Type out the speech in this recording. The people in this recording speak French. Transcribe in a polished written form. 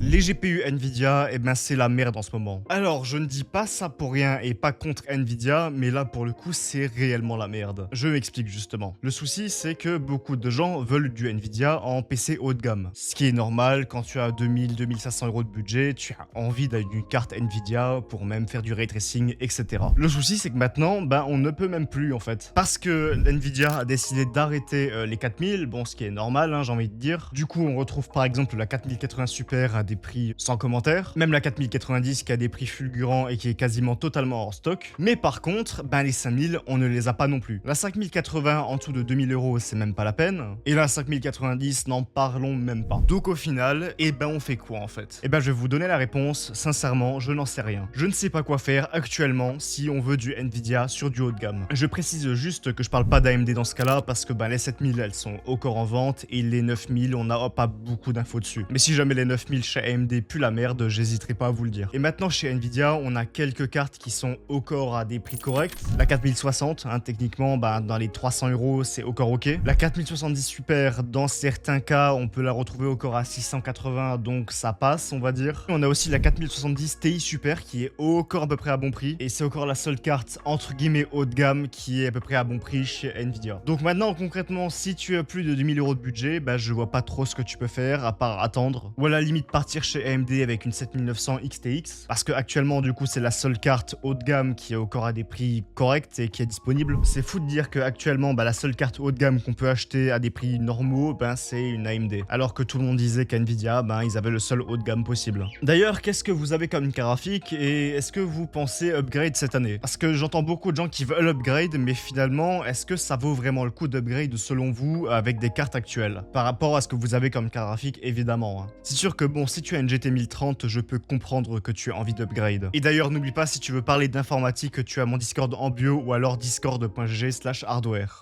Les GPU Nvidia, eh ben c'est la merde en ce moment. Alors, je ne dis pas ça pour rien et pas contre Nvidia, mais là pour le coup, c'est réellement la merde. Je m'explique justement. Le souci, c'est que beaucoup de gens veulent du Nvidia en PC haut de gamme. Ce qui est normal, quand tu as 2000-2500 euros de budget, tu as envie d'une carte Nvidia pour même faire du ray tracing, etc. Le souci, c'est que maintenant, ben, on ne peut même plus en fait. Parce que Nvidia a décidé d'arrêter les 4000, bon, ce qui est normal, hein, j'ai envie de dire. Du coup, on retrouve par exemple la 4080 Super à des prix sans commentaire, même la 4090 qui a des prix fulgurants et qui est quasiment totalement hors stock. Mais par contre, ben les 5000, on ne les a pas non plus. La 5080 en dessous de 2000 euros, c'est même pas la peine. Et la 5090, n'en parlons même pas. Donc au final, eh ben on fait quoi en fait? Eh ben je vais vous donner la réponse, sincèrement, je n'en sais rien. Je ne sais pas quoi faire actuellement si on veut du Nvidia sur du haut de gamme. Je précise juste que je parle pas d'AMD dans ce cas-là parce que ben, les 7000 elles sont encore en vente et les 9000 on n'a pas beaucoup d'infos dessus. Mais si jamais les 9000 chez AMD puent la merde, j'hésiterai pas à vous le dire. Et maintenant chez Nvidia, on a quelques cartes qui sont encore à des prix corrects. La 4060, hein, techniquement, ben, dans les 300 euros, c'est encore ok. La 4070 Super, dans certains cas, on peut la retrouver encore à 680, donc ça passe, on va dire. On a aussi la 4070 Ti Super qui est encore à peu près à bon prix. Et c'est encore la seule carte entre guillemets haut de gamme qui est à peu près à bon prix chez Nvidia. Donc maintenant, concrètement, si tu as plus de 2000 euros de budget, bah, je vois pas trop ce que tu peux faire à part attendre. Ou à la limite partir chez AMD avec une 7900 XTX. Parce que actuellement, du coup, c'est la seule carte haut de gamme qui est encore à des prix corrects et qui est disponible. C'est fou de dire que actuellement, bah, la seule carte haut de gamme qu'on peut acheter à des prix normaux, ben, c'est une AMD. Alors que tout le monde disait qu'Nvidia, ben, ils avaient le seul haut de gamme possible. D'ailleurs, qu'est-ce que vous avez comme carte graphique et est-ce que vous pensez upgrade cette année? Parce que j'entends beaucoup de gens qui veulent upgrade, mais finalement, est-ce que ça vaut vraiment le coup d'upgrade selon vous avec des cartes actuelles? Par rapport à ce que vous avez comme carte graphique, évidemment. Hein. C'est sûr que bon, si tu as une GT 1030, je peux comprendre que tu as envie d'upgrade. Et d'ailleurs, n'oublie pas, si tu veux parler d'informatique, tu as mon Discord en bio ou alors discord.gg/hardware.